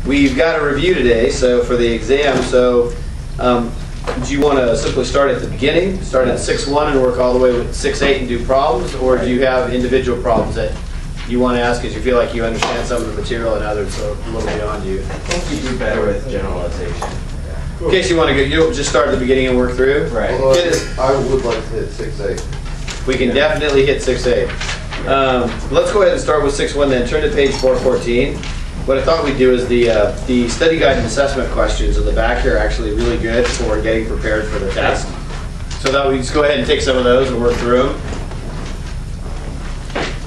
We've got a review today, so for the exam, so do you want to simply start at the beginning, start at 6.1 and work all the way with 6.8 and do problems, or do you have individual problems that you want to ask because you feel like you understand some of the material and others are a little beyond you? I think you do better with generalization. In case you want to go, you'll just start at the beginning and work through. Right. I would like to hit 6.8. We can definitely hit 6.8. Let's go ahead and start with 6.1 then. Turn to page 414. What I thought we'd do is the study guide and assessment questions in the back here are actually really good for getting prepared for the test. So that we just go ahead and take some of those and work through them.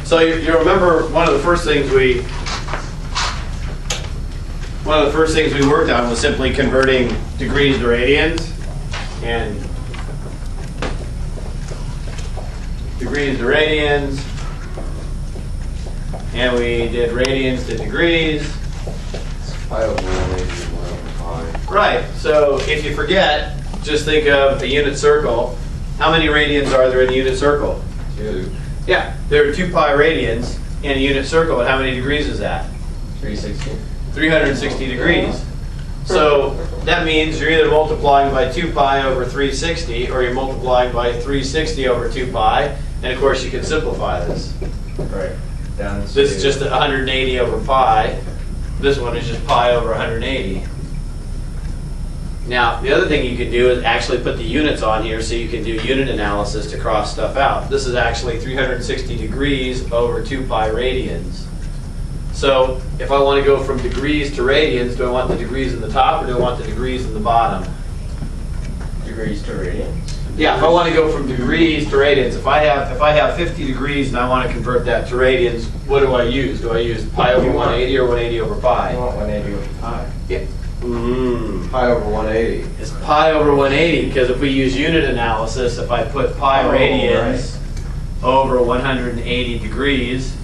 So you remember one of the first things we worked on was simply converting degrees to radians and degrees to radians. And we did radians to degrees. Pi over 180 over pi. Right, so if you forget, just think of a unit circle. How many radians are there in a unit circle? 2. Yeah, there are 2 pi radians in a unit circle, and how many degrees is that? 360. 360 degrees. So that means you're either multiplying by 2 pi over 360, or you're multiplying by 360 over 2 pi, and of course you can simplify this. Right. Down This is just 180 over pi. This one is just pi over 180. Now, the other thing you can do is actually put the units on here so you can do unit analysis to cross stuff out. This is actually 360 degrees over 2 pi radians. So if I want to go from degrees to radians, do I want the degrees in the top or do I want the degrees in the bottom? degrees to radians. Yeah, if I want to go from degrees to radians, if I have 50 degrees and I want to convert that to radians, what do I use? Do I use pi over 180 or 180 over pi? I want 180 over pi. Yeah. Pi over 180. It's pi over 180 because if we use unit analysis, if I put pi radians over 180 degrees,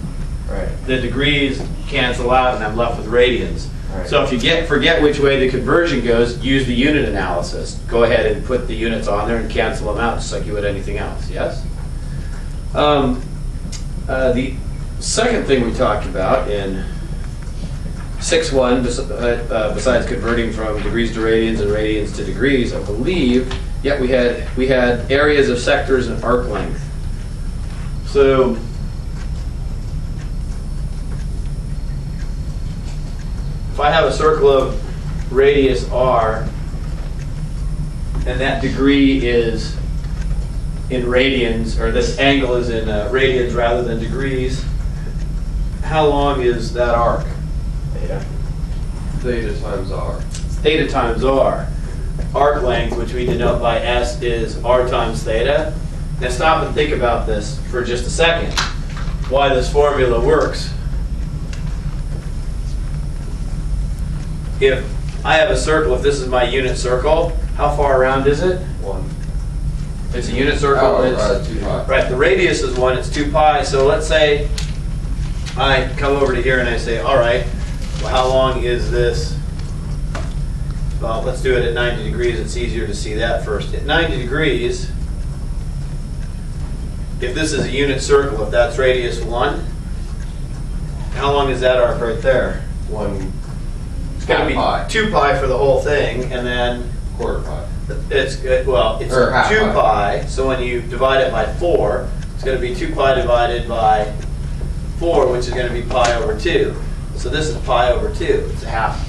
the degrees cancel out and I'm left with radians. Right. So if you forget which way the conversion goes, use the unit analysis. Go ahead and put the units on there and cancel them out just like you would anything else, yes? The second thing we talked about in 6.1, besides converting from degrees to radians and radians to degrees, I believe, yeah, we had areas of sectors and arc length. So if I have a circle of radius r, and that degree is in radians, or this angle is in radians rather than degrees, how long is that arc? Theta. Theta times r. Theta times r. Arc length, which we denote by s, is r times theta. Now stop and think about this for just a second, why this formula works. If I have a circle, if this is my unit circle, how far around is it? 1. It's a unit circle. It's 2 pi. right, the radius is 1, it's 2 pi. So let's say I come over to here and I say, all right, well, how long is this? Well, let's do it at 90 degrees. It's easier to see that first. At 90 degrees, if this is a unit circle, if that's radius 1, how long is that arc right there? 1. It's going to be pi. 2 pi for the whole thing, and then Quarter pi. it's 2 pi. So when you divide it by 4, it's going to be 2 pi divided by 4, which is going to be pi over 2. So this is pi over 2. It's a half.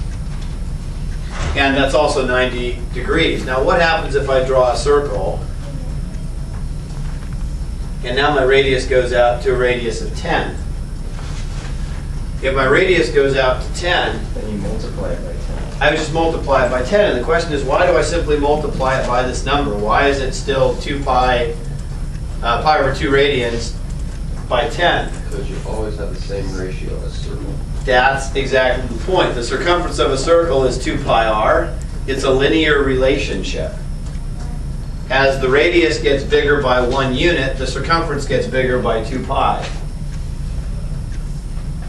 And that's also 90 degrees. Now what happens if I draw a circle, and now my radius goes out to a radius of 10? If my radius goes out to 10, Then you multiply it by 10. I would just multiply it by 10. And the question is, why do I simply multiply it by this number? Why is it still 2 pi, pi over 2 radians by 10? Because you always have the same ratio as circle. That's exactly the point. The circumference of a circle is 2 pi r. It's a linear relationship. As the radius gets bigger by 1 unit, the circumference gets bigger by 2 pi.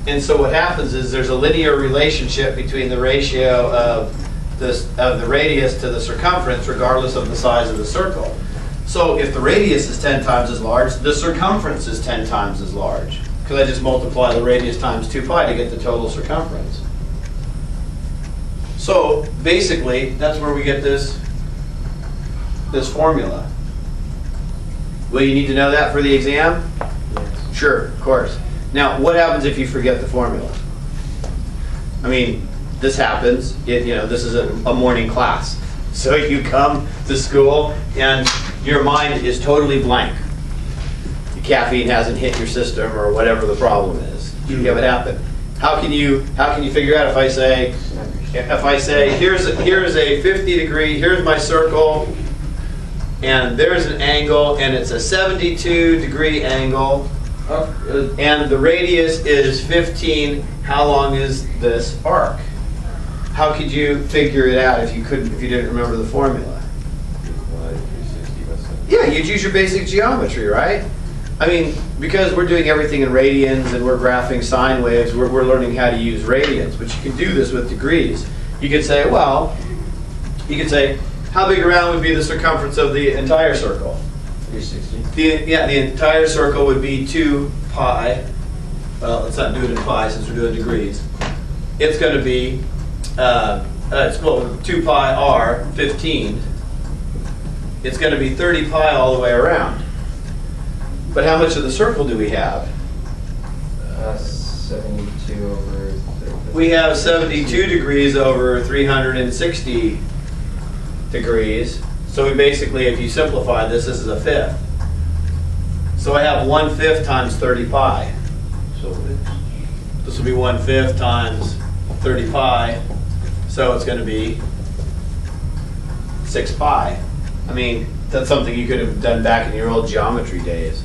And so what happens is there's a linear relationship between the ratio of the radius to the circumference regardless of the size of the circle. So if the radius is 10 times as large, the circumference is 10 times as large. Because I just multiply the radius times 2 pi to get the total circumference. basically, that's where we get this formula. Well, you need to know that for the exam? Yes. Sure, of course. Now, what happens if you forget the formula? I mean, this happens. This is a morning class. So you come to school and your mind is totally blank. The caffeine hasn't hit your system or whatever the problem is. You have it happen. How can you figure out if I say here's a 50 degree, here's my circle, and there's an angle, and it's a 72 degree angle, and the radius is 15. How long is this arc? How could you figure it out if you didn't remember the formula? Yeah, you'd use your basic geometry, right? I mean, because we're doing everything in radians and we're graphing sine waves, we're learning how to use radians. But you can do this with degrees. You could say, how big around would be the circumference of the entire circle? 360. The entire circle would be 2 pi. Well, let's not do it in pi since we're doing degrees. It's going to be, it's called 2 pi r, 15. It's going to be 30 pi all the way around. But how much of the circle do we have? 72 over 30. We have 72 degrees over 360 degrees. So we basically, if you simplify this is a fifth. So I have 1/5 times 30 pi. So this will be 1/5 times 30 pi. So it's going to be 6 pi. I mean, that's something you could have done back in your old geometry days.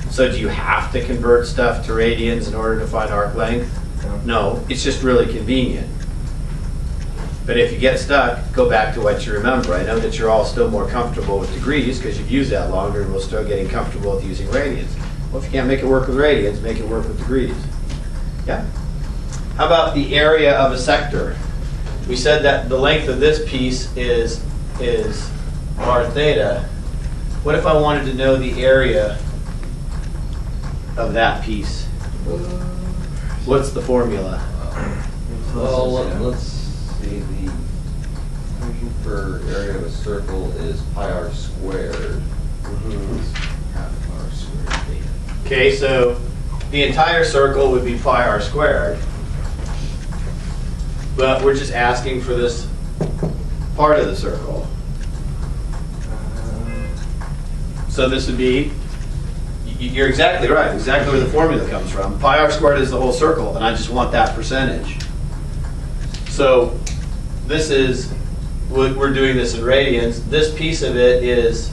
So do you have to convert stuff to radians in order to find arc length? No, it's just really convenient. But if you get stuck, go back to what you remember. I know that you're all still more comfortable with degrees because you've used that longer and we're still getting comfortable with using radians. Well, if you can't make it work with radians, make it work with degrees. Yeah? How about the area of a sector? We said that the length of this piece is r theta. What if I wanted to know the area of that piece? What's the formula? Well, let's see. The function for area of a circle is pi r squared. Half r squared theta. Okay, so the entire circle would be pi r squared. But we're just asking for this part of the circle. So this would be, you're exactly right, exactly where the formula comes from. Pi r squared is the whole circle, and I just want that percentage. So this is, we're doing this in radians. This piece of it is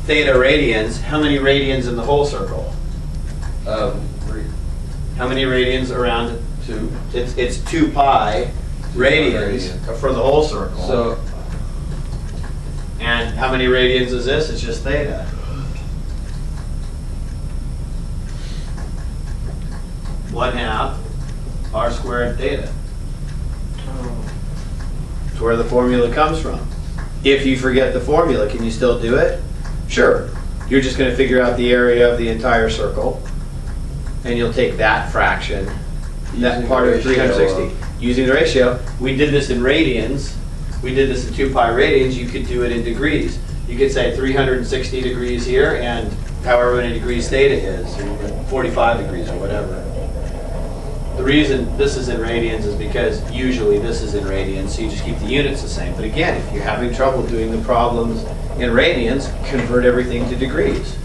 theta radians. How many radians in the whole circle? 3. How many radians around it? 2. It's 2 pi radians for the whole circle. So, and how many radians is this? It's just theta. One half r squared theta. That's where the formula comes from. If you forget the formula, can you still do it? Sure. You're just going to figure out the area of the entire circle, and you'll take that fraction, that part of 360, using the ratio. We did this in radians. We did this in 2 pi radians. You could do it in degrees. You could say 360 degrees here, and however many degrees theta is, 45 degrees or whatever. The reason this is in radians is because usually this is in radians, so you just keep the units the same. But again, if you're having trouble doing the problems in radians, convert everything to degrees.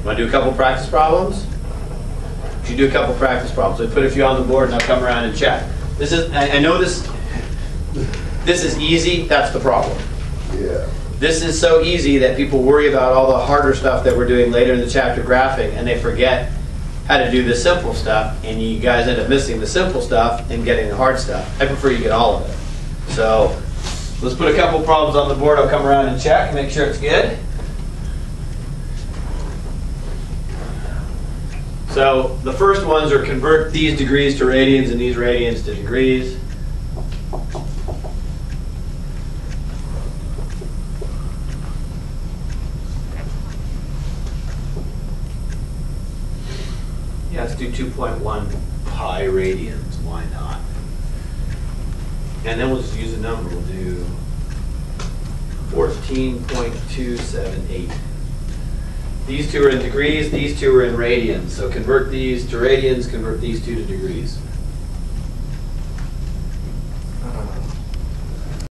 Want to do a couple practice problems? You should do a couple practice problems. I put a few on the board and I'll come around and check. This is, I know this is easy, that's the problem. yeah. This is so easy that people worry about all the harder stuff that we're doing later in the chapter graphing, and they forget how to do the simple stuff, and you guys end up missing the simple stuff and getting the hard stuff. I prefer you get all of it. So let's put a couple problems on the board. I'll come around and check, make sure it's good. So the first ones are convert these degrees to radians and these radians to degrees. Yeah, let's do 2.1 pi radians. Why not? And then we'll just use a number. We'll do 14.278. These two are in degrees, these two are in radians. So convert these to radians, convert these two to degrees.